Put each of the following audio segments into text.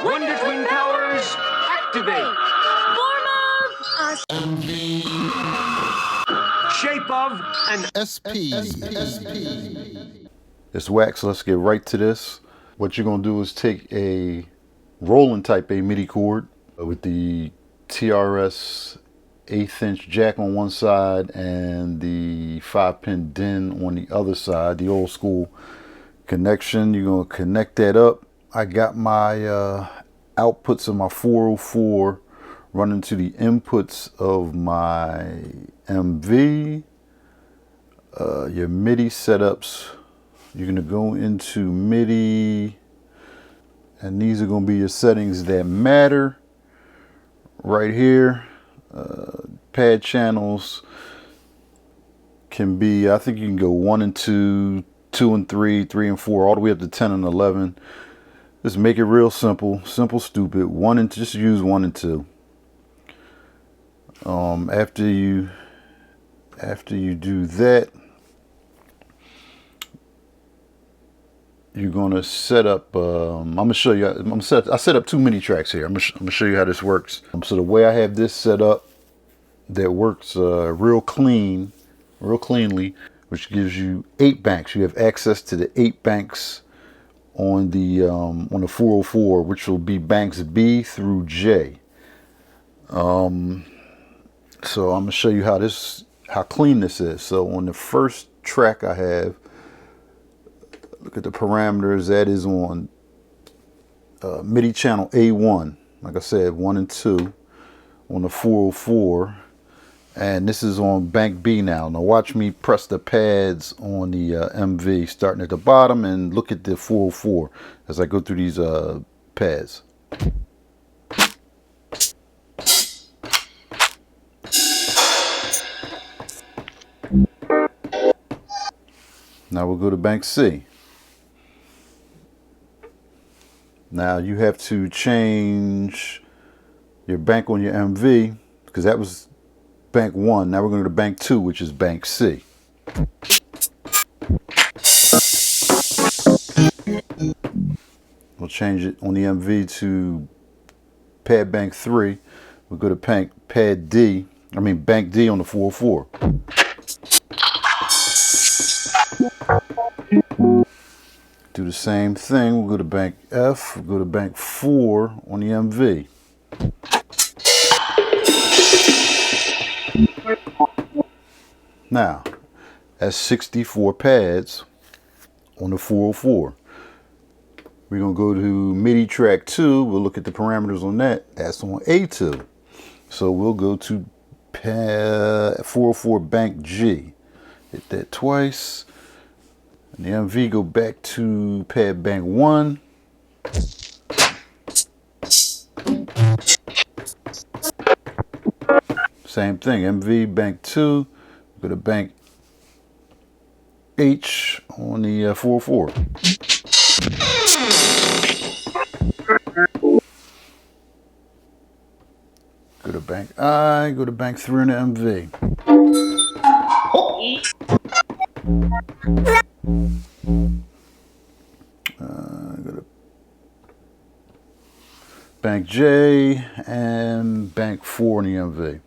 W0nder Twin powers activate. Form of a MV Shape of an SP. It's wax, so let's get right to this. What you're gonna do is take a rolling type A MIDI cord with the TRS 1/8 inch jack on one side and the 5-pin DIN on the other side, the old school connection. You're gonna connect that up. I got my outputs of my 404 running to the inputs of my MV. Your MIDI setups, you're gonna go into MIDI, and these are gonna be your settings that matter right here. Pad channels can be, I think you can go 1 and 2, 2 and 3, 3 and 4, all the way up to 10 and 11. Just make it real simple, stupid. 1 and just use 1 and 2. After you do that, you're gonna set up. I'm gonna show you. I set up 2 MIDI tracks here. I'm gonna show you how this works. So the way I have this set up, that works real cleanly, which gives you 8 banks. You have access to the 8 banks on the 404, which will be banks B through J. So I'm gonna show you how clean this is. So on the first track I have, look at the parameters. That is on MIDI channel A1. Like I said, 1 and 2 on the 404. And this is on bank B now. Now watch me press the pads on the MV starting at the bottom, and look at the 404 as I go through these pads. Now we'll go to bank C. Now you have to change your bank on your MV, because that was bank 1. Now we're going to bank 2, which is bank C. We'll change it on the MV to pad bank 3. We'll go to bank D on the 404. Do the same thing. We'll go to bank F. We'll go to bank 4 on the MV. Now, that's 64 pads on the 404. We're going to go to MIDI track 2. We'll look at the parameters on that. That's on A2. So we'll go to pad 404 bank G. Hit that twice. And the MV go back to pad bank 1. Same thing, MV bank 2. Go to bank H on the 404. Go to bank I, go to bank 3 on the MV. Go to bank J and bank 4 on the MV.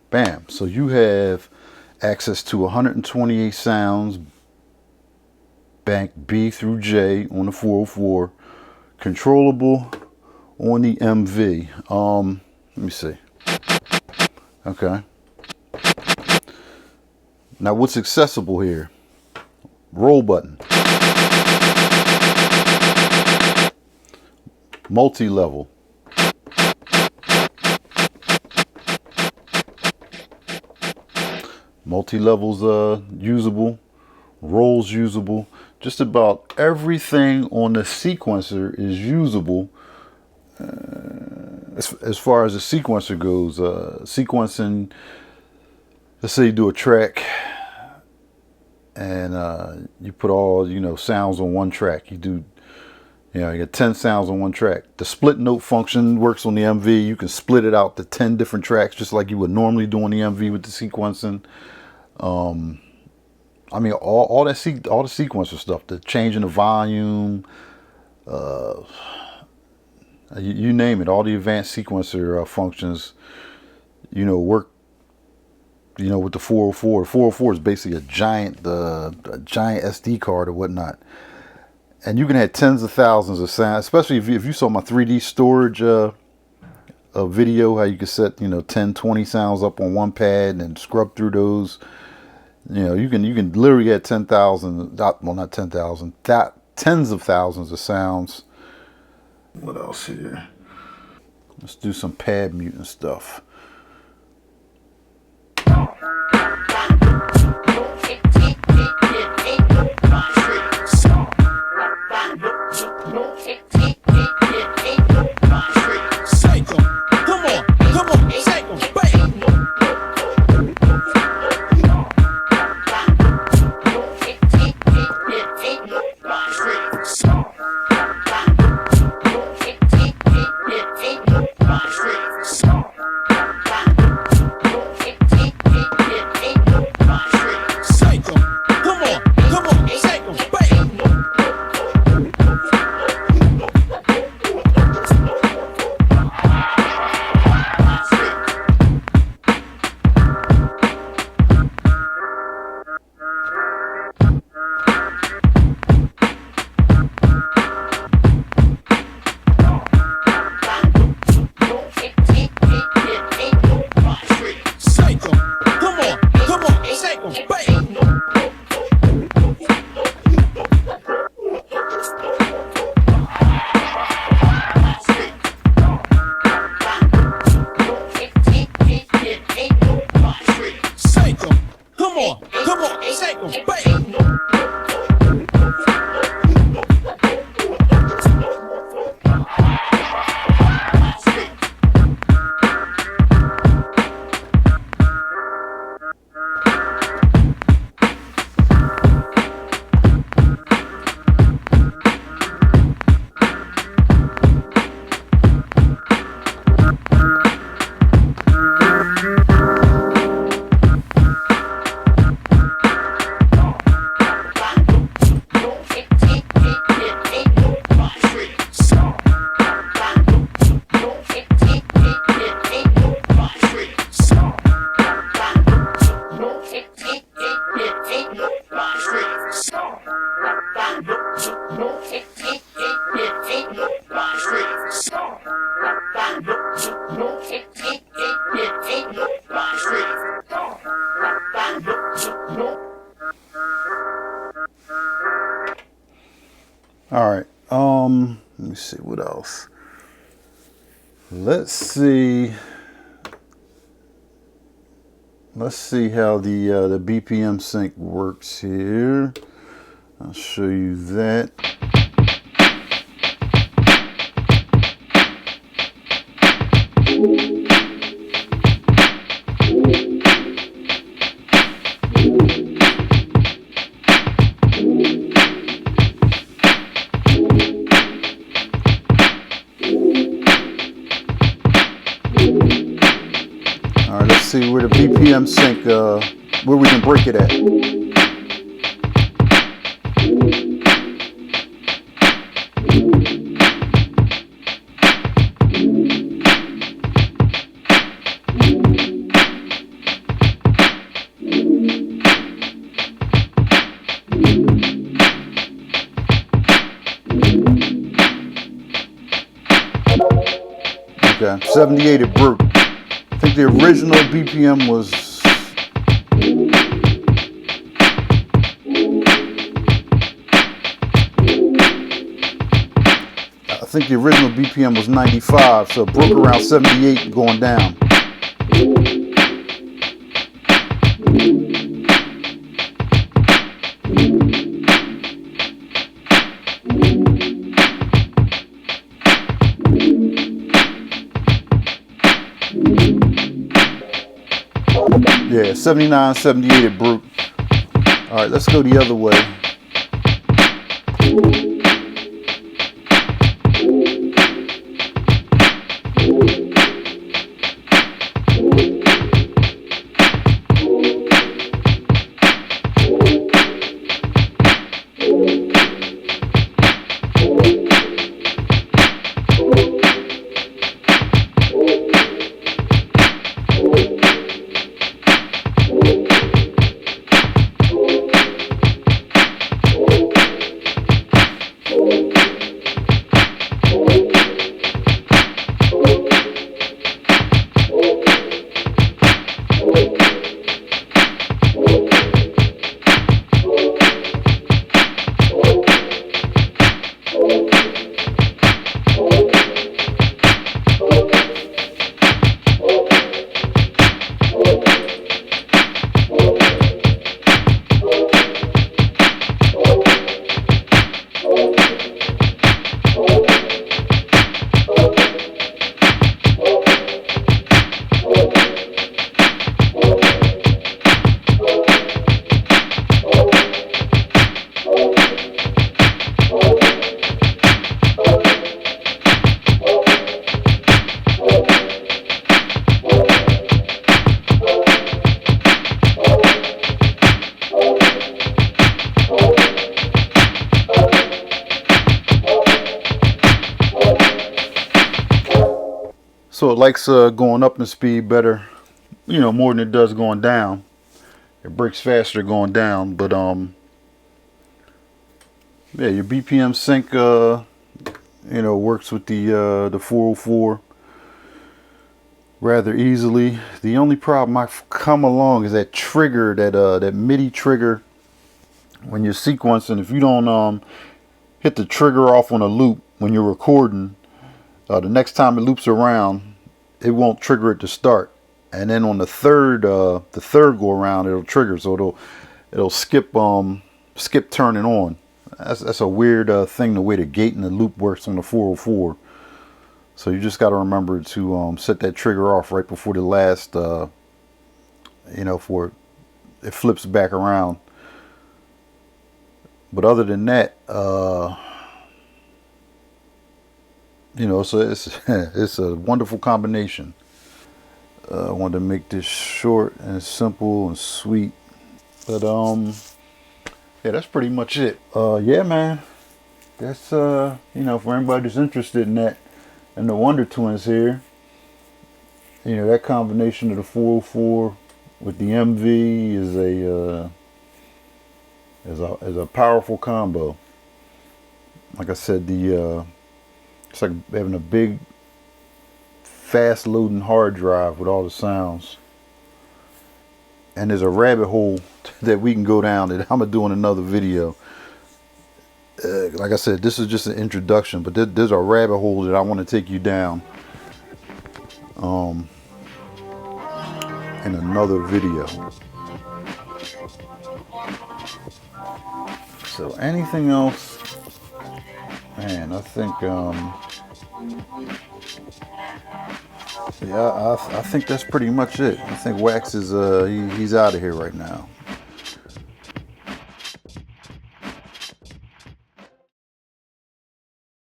Bam. So you have access to 128 sounds, bank B through J on the 404, controllable on the MV. Let me see. Okay. Now what's accessible here? Roll button. Multi-level. Multi-levels usable. Rolls usable. Just about everything on the sequencer is usable. As far as the sequencer goes, sequencing, let's say you do a track and you put all, sounds on one track. You got 10 sounds on one track. The split note function works on the MV. You can split it out to 10 different tracks, just like you would normally do on the MV with the sequencing. I mean, all the sequencer stuff, the changing the volume, you name it, all the advanced sequencer functions, work, with the 404. The 404 is basically a giant SD card or whatnot. And you can have tens of thousands of sounds, especially if you saw my 3D storage video, how you can set, 10, 20 sounds up on one pad and scrub through those. You can literally get 10,000, well, not 10,000, tens of thousands of sounds. What else here? Let's do some pad muting stuff. All right. Let me see what else. Let's see how the BPM sync works here. I'll show you that. See where the BPM sync, where we can break it at. Okay, 78 it broke. I think the original BPM was the original BPM was 95, so it broke around 78 going down. Yeah, 79, 78 it broke. All right, let's go the other way. So it likes going up in speed better, you know, more than it does going down. It breaks faster going down, but yeah, your BPM sync, you know, works with the 404 rather easily. The only problem I've come along is that trigger, that MIDI trigger when you're sequencing. If you don't hit the trigger off on a loop when you're recording, the next time it loops around, it won't trigger it to start. And then on the third go around, it'll trigger, so it'll skip turning on. That's a weird thing, the way the gate and the loop works on the 404. So you just got to remember to set that trigger off right before the last, you know, for it flips back around. But other than that, you know, so it's a wonderful combination. I wanted to make this short and simple and sweet, but yeah, that's pretty much it. Yeah, man, that's you know, for anybody that's interested in that, and the W0nder Twinz here, you know, that combination of the 404 with the MV is a powerful combo. Like I said, it's like having a big, fast loading hard drive with all the sounds. And there's a rabbit hole that we can go down that I'm gonna do in another video. Like I said, this is just an introduction, but there's a rabbit hole that I want to take you down in another video. So anything else, man, I think yeah, I think that's pretty much it. I think Wax is he's out of here right now.